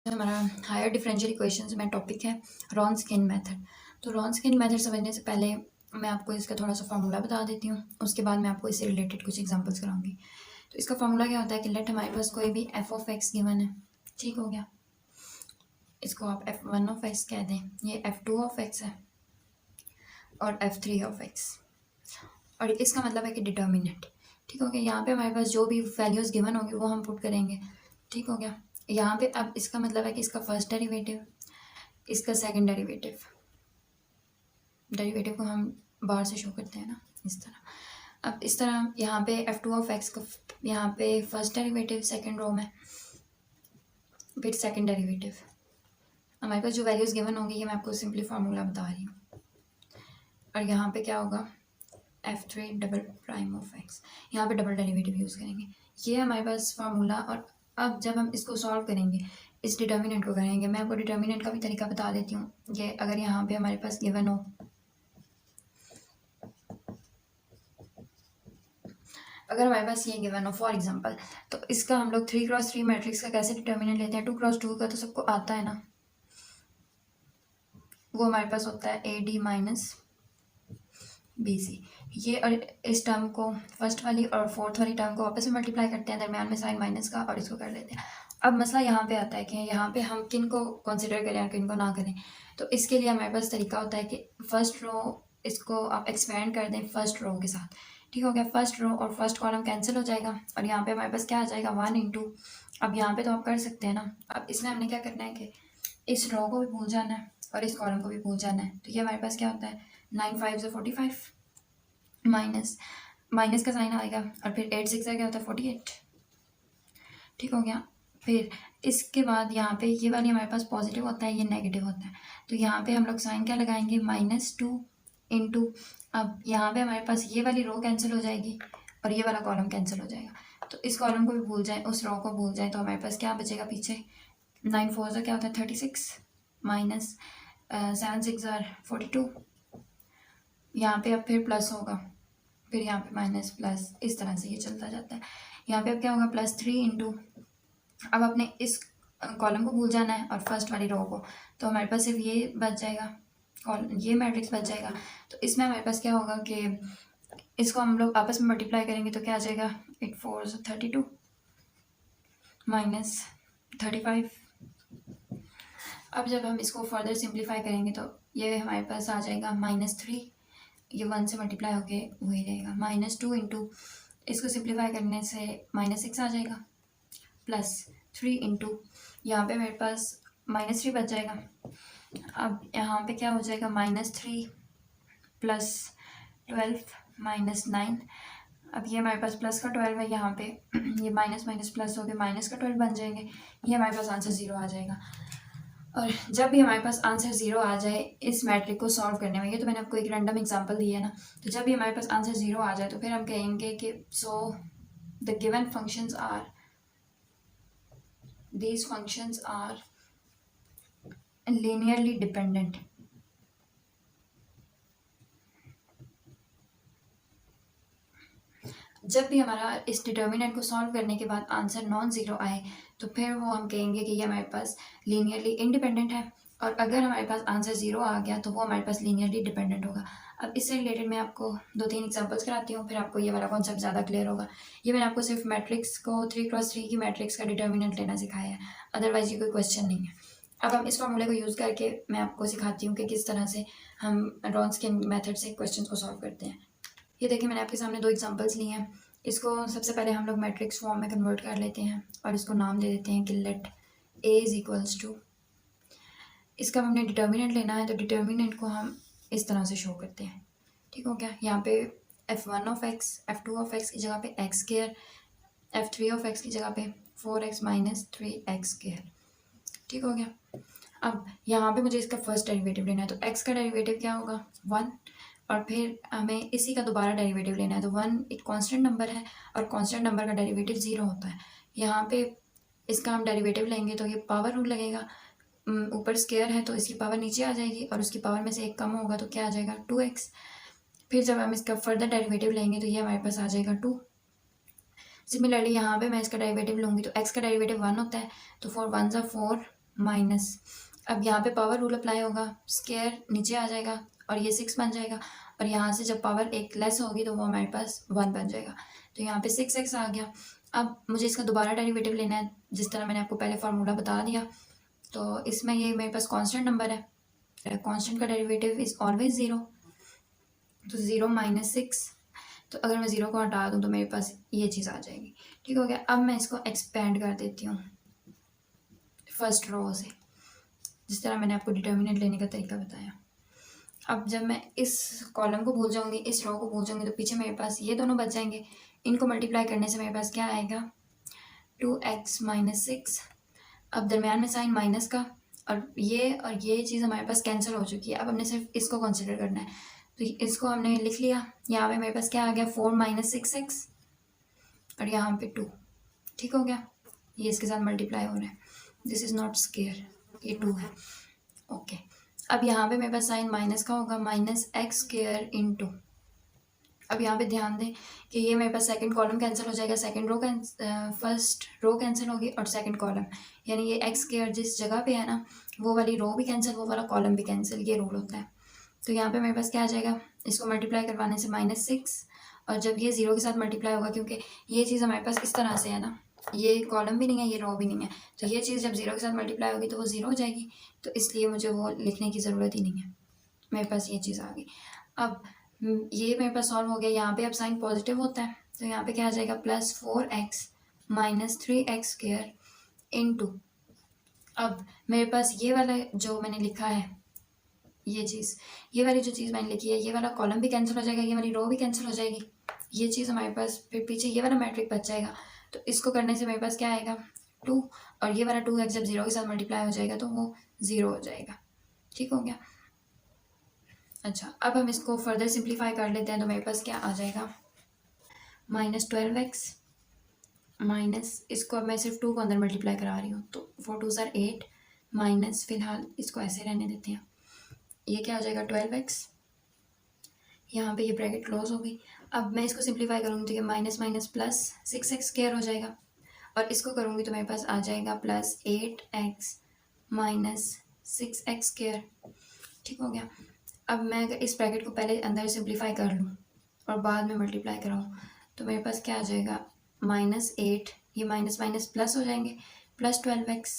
हमारा higher differential equations में topic है रॉन्सकियन मेथड। तो रॉन्सकियन मेथड समझने से पहले मैं आपको इसका थोड़ा सा फार्मूला बता देती हूँ, उसके बाद मैं आपको इससे रिलेटेड कुछ एग्जांपल्स कराऊंगी। तो इसका फार्मूला क्या होता है कि लेट हमारे पास कोई भी एफ ऑफ एक्स गिवन है, ठीक हो गया। इसको आप एफ वन ऑफ एक्स कह दें, ये एफ टू ऑफ एक्स है और एफ थ्री ऑफ एक्स, और इसका मतलब है कि डिटर्मिनेंट, ठीक हो गया। यहाँ पे हमारे पास जो भी वैल्यूज़ गिवन होंगी वो हम पुट करेंगे, ठीक हो गया। यहाँ पे अब इसका मतलब है कि इसका फर्स्ट डेरिवेटिव, इसका सेकंड डेरिवेटिव, डेरिवेटिव को हम बाहर से शो करते हैं ना, इस तरह। अब इस तरह यहाँ पे एफ टू ऑफ एक्स का यहाँ पे फर्स्ट डेरिवेटिव सेकंड रो में, फिर सेकंड डेरिवेटिव, हमारे पास जो वैल्यूज़ गिवन होंगी ये मैं आपको सिंपली फार्मूला बता रही हूँ। और यहाँ पे क्या होगा, F three double prime of x, यहाँ पे डबल डेरिवेटिव यूज़ करेंगे। ये हमारे पास फार्मूला। और अब जब हम इसको सॉल्व करेंगे, इस डिटर्मिनेंट को करेंगे, मैं आपको डिटर्मिनेंट का भी तरीका बता देती हूँ। ये अगर यहाँ पे हमारे पास गिवन हो, अगर हमारे पास ये गिवन हो फॉर एग्जांपल, तो इसका हम लोग 3x3 मैट्रिक्स का कैसे डिटर्मिनेंट लेते हैं। 2x2 का तो सबको आता है ना, वो हमारे पास होता है A D minus B C. ये और इस टर्म को, फर्स्ट वाली और फोर्थ वाली टर्म को आपस में मल्टीप्लाई करते हैं, दरम्यान में साइन माइनस का, और इसको कर लेते हैं। अब मसला यहाँ पे आता है कि यहाँ पे हम किन को कंसिडर करें और किन को ना करें। तो इसके लिए हमारे पास तरीका होता है कि फर्स्ट रो, इसको आप एक्सपेंड कर दें फर्स्ट रो के साथ, ठीक हो गया। फर्स्ट रो और फर्स्ट कॉलम कैंसिल हो जाएगा, और यहाँ पे हमारे पास क्या आ जाएगा, 1 इंटू, अब यहाँ पे तो आप कर सकते हैं ना। अब इसमें हमने क्या करना है कि इस रो को भी भूल जाना है और इस कॉलम को भी भूल जाना है। तो ये हमारे पास क्या होता है, 9 5 से 45, माइनस माइनस का साइन आएगा, और फिर 8 6 क्या होता है 48, ठीक हो गया। फिर इसके बाद यहाँ पे ये वाली हमारे पास पॉजिटिव होता है, ये नेगेटिव होता है। तो यहाँ पे हम लोग साइन क्या लगाएंगे, -2 इंटू, अब यहाँ पे हमारे पास ये वाली रो कैंसिल हो जाएगी और ये वाला कॉलम कैंसिल हो जाएगा। तो इस कॉलम को भी भूल जाए, उस रो को भूल जाए, तो हमारे पास क्या बचेगा पीछे, 9 4 से क्या होता है 36, माइनस 7 6 42, यहाँ पे अब फिर प्लस होगा, फिर यहाँ पे माइनस प्लस, इस तरह से ये चलता जाता है। यहाँ पे अब क्या होगा, +3 इंटू, अब अपने इस कॉलम को भूल जाना है और फर्स्ट वाली रो को, तो हमारे पास सिर्फ ये बच जाएगा, ये मैट्रिक्स बच जाएगा। तो इसमें हमारे पास क्या होगा कि इसको हम लोग आपस में मल्टीप्लाई करेंगे तो क्या आ जाएगा, 8 4 32 माइनस 35। अब जब हम इसको फर्दर सिंप्लीफाई करेंगे तो ये हमारे पास आ जाएगा -3, ये 1 से मल्टीप्लाई होके वही रहेगा, -2 इंटू, इसको सिंप्लीफाई करने से -6 आ जाएगा, +3 इंटू, यहाँ पे मेरे पास -3 बच जाएगा। अब यहाँ पे क्या हो जाएगा, -3 + 12 -9, अब ये हमारे पास प्लस का 12 है, यहाँ पे ये माइनस माइनस प्लस हो गए, माइनस का 12 बन जाएंगे, ये हमारे पास आंसर 0 आ जाएगा। और जब भी हमारे पास आंसर 0 आ जाए इस मैट्रिक को सॉल्व करने में, ये तो मैंने आपको एक रैंडम एग्जांपल दिया है ना, तो जब भी हमारे पास आंसर 0 आ जाए तो फिर हम कहेंगे कि so the given functions are, these functions are linearly dependent। जब भी हमारा इस डिटर्मिनेंट को सॉल्व करने के बाद आंसर नॉन ज़ीरो आए तो फिर वो हम कहेंगे कि ये हमारे पास लीनियरली इंडिपेंडेंट है, और अगर हमारे पास आंसर 0 आ गया तो वो हमारे पास लीनियरली डिपेंडेंट होगा। अब इससे रिलेटेड मैं आपको 2-3 एग्जांपल्स कराती हूँ, फिर आपको ये वाला कॉन्सेप्ट ज़्यादा क्लियर होगा। ये मैंने आपको सिर्फ मैट्रिक्स को 3x3 की मैट्रिक्स का डिटर्मिनेंट लेना सिखाया है, अदरवाइज ये कोई क्वेश्चन नहीं है। अब हम इस फॉर्मूले को यूज़ करके मैं आपको सिखाती हूँ कि किस तरह से हम रॉन्सकियन मेथड से क्वेश्चन को सॉल्व करते हैं। ये देखिए मैंने आपके सामने 2 एग्जांपल्स लिए हैं। इसको सबसे पहले हम लोग मैट्रिक्स फॉर्म में कन्वर्ट कर लेते हैं और इसको नाम दे देते हैं कि let A is equals to, इसका हमने डिटर्मिनेंट लेना है तो डिटर्मिनेंट को हम इस तरह से शो करते हैं, ठीक हो गया। यहाँ पे f1 of x, f2 of x की जगह पे x square, f3 of x की जगह पे 4x माइनस 3x स्क्वायर, ठीक हो गया। अब यहाँ पे मुझे इसका फर्स्ट डेरिवेटिव लेना है, तो x का डेरिवेटिव क्या होगा 1, और फिर हमें इसी का दोबारा डेरिवेटिव लेना है। तो 1 एक कांस्टेंट नंबर है और कांस्टेंट नंबर का डेरिवेटिव 0 होता है। यहाँ पे इसका हम डेरिवेटिव लेंगे तो ये पावर रूल लगेगा, ऊपर स्क्वायर है तो इसकी पावर नीचे आ जाएगी और उसकी पावर में से एक कम होगा तो क्या आ जाएगा 2x। फिर जब हम इसका फर्दर डेरिवेटिव लेंगे तो ये हमारे पास आ जाएगा 2। सिमिलरली यहाँ पे मैं इसका डेरिवेटिव लूँगी तो x का डेरिवेटिव 1 होता है, तो 4 1 ज़ा 4 माइनस, अब यहाँ पे पावर रूल अप्लाई होगा, स्क्वायर नीचे आ जाएगा और ये 6 बन जाएगा, और यहाँ से जब पावर एक लेस होगी तो वो हमारे पास 1 बन जाएगा। तो यहाँ पे 6x आ गया। अब मुझे इसका दोबारा डेरिवेटिव लेना है, जिस तरह मैंने आपको पहले फार्मूला बता दिया। तो इसमें ये मेरे पास कांस्टेंट नंबर है, कांस्टेंट का डेरिवेटिव इज़ ऑलवेज 0, तो 0 माइनस 6, तो अगर मैं 0 को हटा दूँ तो मेरे पास ये चीज़ आ जाएगी। ठीक हो गया। अब मैं इसको एक्सपेंड कर देती हूँ फर्स्ट रो से, जिस तरह मैंने आपको डिटर्मिनेंट लेने का तरीका बताया। अब जब मैं इस कॉलम को भूल जाऊंगी, इस रो को भूल जाऊंगी, तो पीछे मेरे पास ये दोनों बच जाएंगे। इनको मल्टीप्लाई करने से मेरे पास क्या आएगा, 2x माइनस 6। अब दरम्यान में साइन माइनस का, और ये चीज़ हमारे पास कैंसिल हो चुकी है। अब हमने सिर्फ इसको कंसिडर करना है, तो इसको हमने लिख लिया। यहाँ पे मेरे पास क्या आ गया, 4 माइनस 6x, और यहाँ पे 2। ठीक हो गया, ये इसके साथ मल्टीप्लाई हो रहा है। दिस इज़ नॉट स्क्वायर, ये 2 है। ओके, अब यहाँ पे मेरे पास साइन माइनस का होगा, माइनस एक्स स्क्वायर इंटू। अब यहाँ पे ध्यान दें कि ये मेरे पास सेकंड कॉलम कैंसिल हो जाएगा, second row first row cancel होगी और सेकंड कॉलम, यानी ये एक्स स्क्वायर जिस जगह पे है ना, वो वाली रो भी कैंसिल, वो वाला कॉलम भी कैंसिल, ये रूल होता है। तो यहाँ पे मेरे पास क्या आ जाएगा, इसको मल्टीप्लाई करवाने से माइनस 6, और जब ये 0 के साथ मल्टीप्लाई होगा, क्योंकि ये चीज़ हमारे पास इस तरह से है ना, ये कॉलम भी नहीं है, ये रो भी नहीं है, तो ये चीज़ जब 0 के साथ मल्टीप्लाई होगी तो वो 0 हो जाएगी। तो इसलिए मुझे वो लिखने की ज़रूरत ही नहीं है, मेरे पास ये चीज़ आ गई। अब ये मेरे पास सॉल्व हो गया। यहाँ पे अब साइन पॉजिटिव होता है, तो यहाँ पे क्या आ जाएगा, plus 4x minus 3x square into. अब मेरे पास ये वाला जो मैंने लिखा है, ये वाली जो चीज़ मैंने लिखी है, ये वाला कॉलम भी कैंसिल हो जाएगा, ये वाली रो भी कैंसिल हो जाएगी, ये चीज़ हमारे पास फिर पीछे ये वाला मैट्रिक बच जाएगा। तो इसको करने से मेरे पास क्या आएगा, 2, और ये वाला 2x जब 0 के साथ मल्टीप्लाई हो जाएगा तो वो 0 हो जाएगा। ठीक हो गया। अच्छा, अब हम इसको फर्दर सिंप्लीफाई कर लेते हैं, तो मेरे पास क्या आ जाएगा, माइनस 12x माइनस, इसको अब मैं सिर्फ 2 को अंदर मल्टीप्लाई करा रही हूँ, तो 4 2 ज़ार 8 माइनस, फिलहाल इसको ऐसे रहने देते हैं, ये क्या हो जाएगा 12x, यहाँ पे ये ब्रैकेट क्लोज हो गई। अब मैं इसको सिंप्लीफाई करूँगी तो ये minus minus plus 6x square हो जाएगा, और इसको करूँगी तो मेरे पास आ जाएगा plus 8x minus 6x square. ठीक हो गया। अब मैं अगर इस ब्रैकेट को पहले अंदर सिंप्लीफाई कर लूँ और बाद में मल्टीप्लाई कराऊँ, तो मेरे पास क्या आ जाएगा, -8, ये माइनस माइनस प्लस हो जाएंगे, प्लस 12x,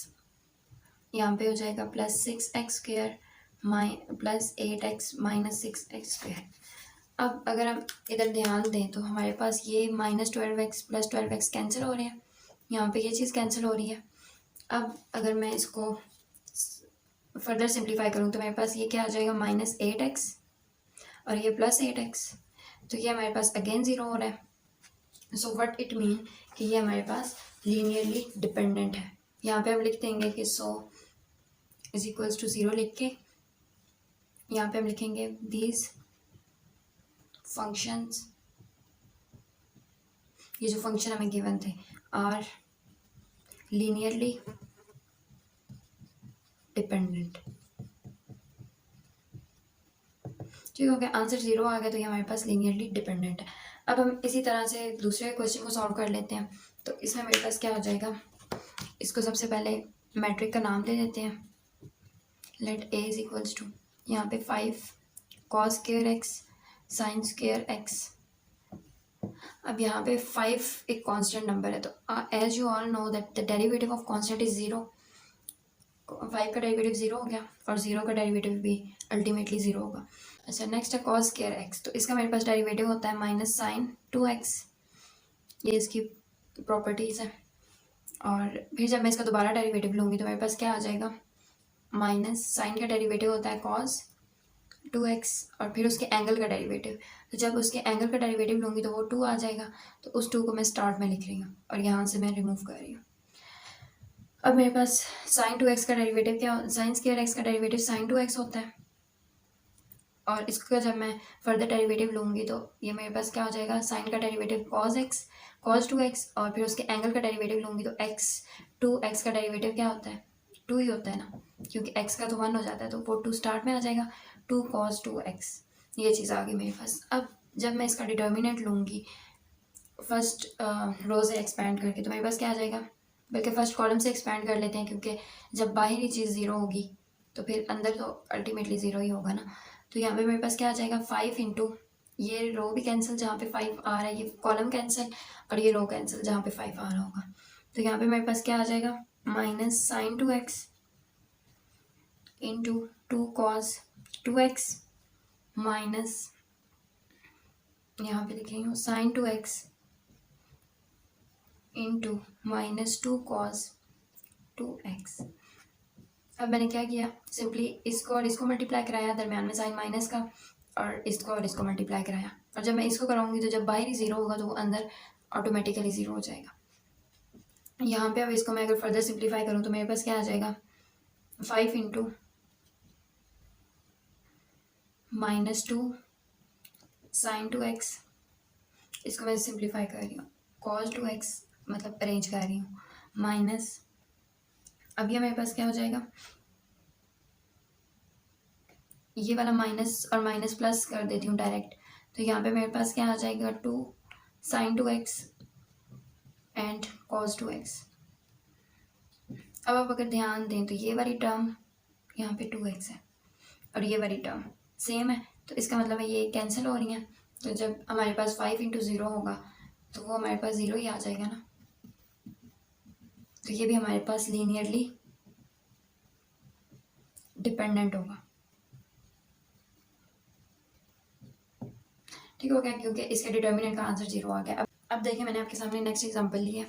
यहाँ पे हो जाएगा plus 6x square plus 8x minus 6x square. अब अगर हम इधर ध्यान दें तो हमारे पास ये -12x प्लस 12x कैंसिल हो रहे हैं, यहाँ पे ये चीज़ कैंसिल हो रही है। अब अगर मैं इसको फर्दर सिंप्लीफाई करूँ तो मेरे पास ये क्या आ जाएगा, -8x, और ये प्लस 8x, तो ये हमारे पास अगेन 0 हो रहा है। सो व्हाट इट मीन कि ये हमारे पास लीनियरली डिपेंडेंट है। यहाँ पे हम लिख देंगे कि सो इज इक्वल्स टू 0 लिख के यहाँ पे हम लिखेंगे दीज फंक्शंस, ये जो फंक्शन हमें गिवन थे, आर लीनियरली डिपेंडेंट। ठीक हो गया, आंसर 0 आ गया, तो ये हमारे पास लीनियरली डिपेंडेंट है। अब हम इसी तरह से दूसरे क्वेश्चन को सॉल्व कर लेते हैं। तो इसमें मेरे पास क्या हो जाएगा, इसको सबसे पहले मैट्रिक का नाम दे देते हैं, let A is equals to, यहाँ पे 5 cos square x sine square x. अब यहाँ पे 5 एक कांस्टेंट नंबर है, तो as you all know that the derivative of constant is 0। 5 का डेरिवेटिव 0 हो गया, और 0 का डेरिवेटिव भी अल्टीमेटली 0 होगा। अच्छा, नेक्स्ट है कॉस स्क्वायर एक्स, तो इसका मेरे पास डेरिवेटिव होता है माइनस साइन 2x, ये इसकी प्रॉपर्टीज़ है। और फिर जब मैं इसका दोबारा डेरिवेटिव लूँगी तो मेरे पास क्या आ जाएगा, माइनस साइन का डेरिवेटिव होता है कॉस 2x, और फिर उसके एंगल का डेरिवेटिव, तो जब उसके एंगल का डेरिवेटिव लूँगी तो वो 2 आ जाएगा, तो उस 2 को मैं स्टार्ट में लिख रही हूँ और यहाँ से मैं रिमूव कर रही हूँ। अब मेरे पास साइन 2x का डेरिवेटिव क्या, साइन स्क्वायर एक्स का डेरिवेटिव साइन 2x होता है, और इसका जब मैं फर्दर डेरिवेटिव लूँगी तो ये मेरे पास क्या हो जाएगा, साइन का derivative cos x cos 2x, और फिर उसके एंगल का डेरिवेटिव लूँगी तो x 2x का डेरिवेटिव क्या होता है, 2 ही होता है ना, क्योंकि x का तो 1 हो जाता है, तो वो 2 स्टार्ट में आ जाएगा, 2 cos 2x, ये चीज़ आ गई मेरे पास। अब जब मैं इसका डिटर्मिनेंट लूँगी फर्स्ट रो से एक्सपेंड करके, तो मेरे पास क्या आ जाएगा, बल्कि फर्स्ट कॉलम से एक्सपेंड कर लेते हैं, क्योंकि जब बाहरी चीज़ ज़ीरो होगी तो फिर अंदर तो अल्टीमेटली ज़ीरो ही होगा ना। तो यहाँ पे मेरे पास क्या आ जाएगा 5 इंटू, ये रो भी कैंसिल जहाँ पे 5 आ रहा है, ये कॉलम कैंसिल और ये रो कैंसिल जहाँ पे 5 आ रहा होगा। तो यहाँ पे मेरे पास क्या आ जाएगा minus sine 2x into 2 cos 2x minus, यहाँ पे लिख रही हूँ sign 2x into minus 2 cos 2x। अब मैंने क्या किया, सिंपली इसको और इसको मल्टीप्लाई कराया, दरम्यान में साइन माइनस का, और इसको और इसको मल्टीप्लाई कराया। और जब मैं इसको कराऊंगी तो जब बाहरी ज़ीरो होगा तो वो अंदर ऑटोमेटिकली ज़ीरो हो जाएगा। यहाँ पे अब इसको मैं अगर फर्दर सिंप्लीफाई करूँ तो मेरे पास क्या आ जाएगा 5 इंटू -2 साइन 2x, इसको मैं सिंप्लीफाई कर रही हूँ, कॉस 2x मतलब अरेंज कर रही हूँ, माइनस, अब ये मेरे पास क्या हो जाएगा, ये वाला माइनस और माइनस प्लस कर देती हूँ डायरेक्ट। तो यहाँ पे मेरे पास क्या आ जाएगा 2 sign 2x and cos 2x। अब आप अगर ध्यान दें तो ये वाली टर्म यहाँ पे 2x है और ये वाली टर्म सेम है, तो इसका मतलब है ये कैंसिल हो रही हैं। तो जब हमारे पास 5 इंटू ज़ीरो होगा तो वो हमारे पास ज़ीरो ही आ जाएगा ना। तो ये भी हमारे पास लीनियरली डिपेंडेंट होगा। ठीक हो गया, क्योंकि इसके डिटर्मिनेंट का आंसर जीरो आ गया। अब देखिए मैंने आपके सामने नेक्स्ट एग्जांपल ली है,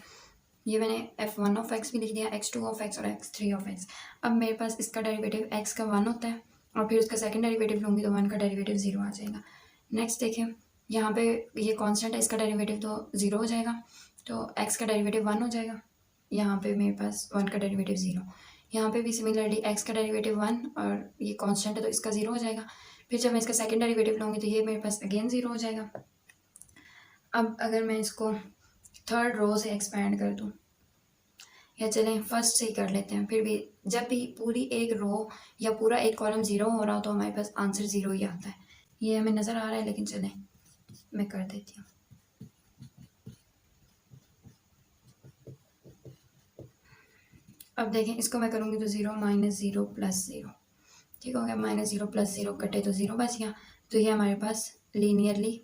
ये मैंने f1 ऑफ x भी लिख दिया, x2 ऑफ x और x3 ऑफ x। अब मेरे पास इसका डेरिवेटिव x का 1 होता है और फिर उसका सेकंड डेरिवेटिव लूँगी तो 1 का डेरिवेटिव 0 आ जाएगा। नेक्स्ट देखिए यहाँ पे ये कांस्टेंट है, इसका डेरिवेटिव तो 0 हो जाएगा, तो x का डेरिवेटिव 1 हो जाएगा। यहाँ पे मेरे पास 1 का डेरिवेटिव 0, यहाँ पे भी सिमिलरली x का डेरिवेटिव 1 और ये कांस्टेंट है तो इसका 0 हो जाएगा। फिर जब मैं इसका सेकंड डेरिवेटिव लूँगी तो ये मेरे पास अगेन 0 हो जाएगा। अब अगर मैं इसको थर्ड रो से एक्सपेंड कर दूँ, या चलें फर्स्ट से ही कर लेते हैं, फिर भी जब भी पूरी एक रो या पूरा एक कॉलम ज़ीरो हो रहा हो तो हमारे पास आंसर ज़ीरो ही आता है। ये हमें नज़र आ रहा है, लेकिन चलें मैं कर देती हूँ। अब देखें इसको मैं करूँगी तो 0 -0 + 0, ठीक हो गया, -0 + 0 कटे तो 0 बच गया। तो ये हमारे पास लीनियरली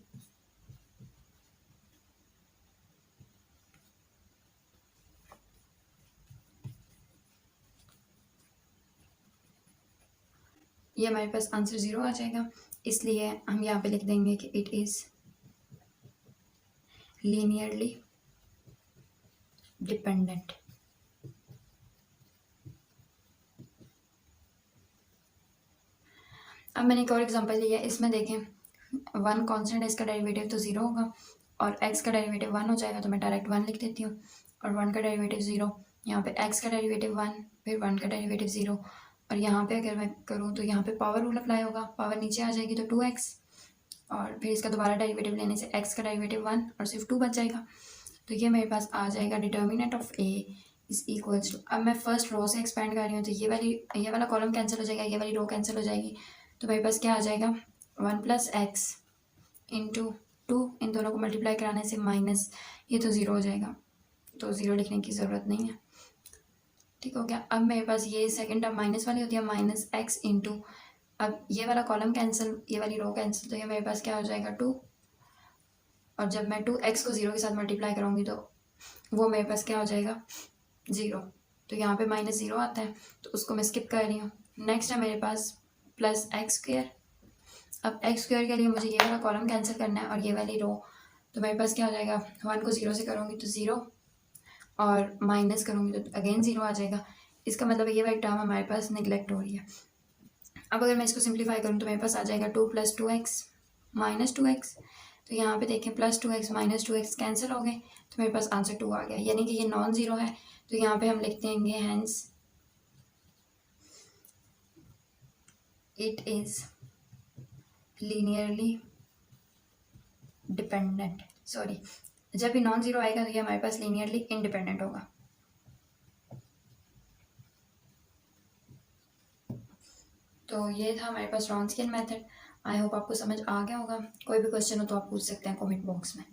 ये हमारे पास आंसर 0 आ जाएगा। इसलिए हम यहाँ पे लिख देंगे कि इट इज़ लीनियरली डिपेंडेंट। अब मैंने एक और एग्जांपल लिया है, इसमें देखें 1 कांस्टेंट है, इसका डेरिवेटिव तो 0 होगा और x का डेरिवेटिव 1 हो जाएगा, तो मैं डायरेक्ट 1 लिख देती हूँ। और 1 का डेरिवेटिव 0, यहाँ पे x का डेरिवेटिव 1, फिर 1 का डेरिवेटिव 0, और यहाँ पे अगर मैं करूँ तो यहाँ पे पावर रूल अप्लाई होगा, पावर नीचे आ जाएगी तो 2x, और फिर इसका दोबारा डेरिवेटिव लेने से x का डेरिवेटिव 1 और सिर्फ 2 बच जाएगा। तो ये मेरे पास आ जाएगा determinant of a is equals to, अब मैं फर्स्ट रो से एक्सपेंड कर रही हूँ तो ये वाला कॉलम कैंसिल हो जाएगा, ये वाली रो कैंसिल हो जाएगी, तो मेरे पास क्या आ जाएगा 1 + x इंटू 2, इन दोनों को मल्टीप्लाई कराने से माइनस, ये तो 0 हो जाएगा, तो 0 लिखने की ज़रूरत नहीं है। ठीक हो गया। अब मेरे पास ये सेकंड टर्म माइनस वाली होती है, -x इंटू, अब ये वाला कॉलम कैंसिल, ये वाली रो कैंसिल, तो ये मेरे पास क्या हो जाएगा 2, और जब मैं 2x को 0 के साथ मल्टीप्लाई करूँगी तो वो मेरे पास क्या हो जाएगा 0, तो यहाँ पे -0 आता है, तो उसको मैं स्किप कर रही हूँ। नेक्स्ट है मेरे पास +x²। अब x² के लिए मुझे ये वाला कॉलम कैंसिल करना है और ये वाली रो, तो मेरे पास क्या हो जाएगा 1 को 0 से करूँगी तो 0, और माइनस करूँगी तो अगेन 0 आ जाएगा। इसका मतलब ये वाली टर्म हमारे पास निगलेक्ट हो रही है। अब अगर मैं इसको सिंप्लीफाई करूँ तो मेरे पास आ जाएगा 2 + 2x -2x, तो यहाँ पे देखें +2x -2x कैंसिल हो गए, तो मेरे पास आंसर 2 आ गया, यानी कि ये नॉन ज़ीरो है। तो यहाँ पे हम लिख देंगे hence it is linearly dependent, sorry, जब भी नॉन ज़ीरो आएगा तो ये हमारे पास लीनियरली इंडिपेंडेंट होगा। तो ये था हमारे पास रॉन्सकियन मेथड। आई होप आपको समझ आ गया होगा। कोई भी क्वेश्चन हो तो आप पूछ सकते हैं कमेंट बॉक्स में।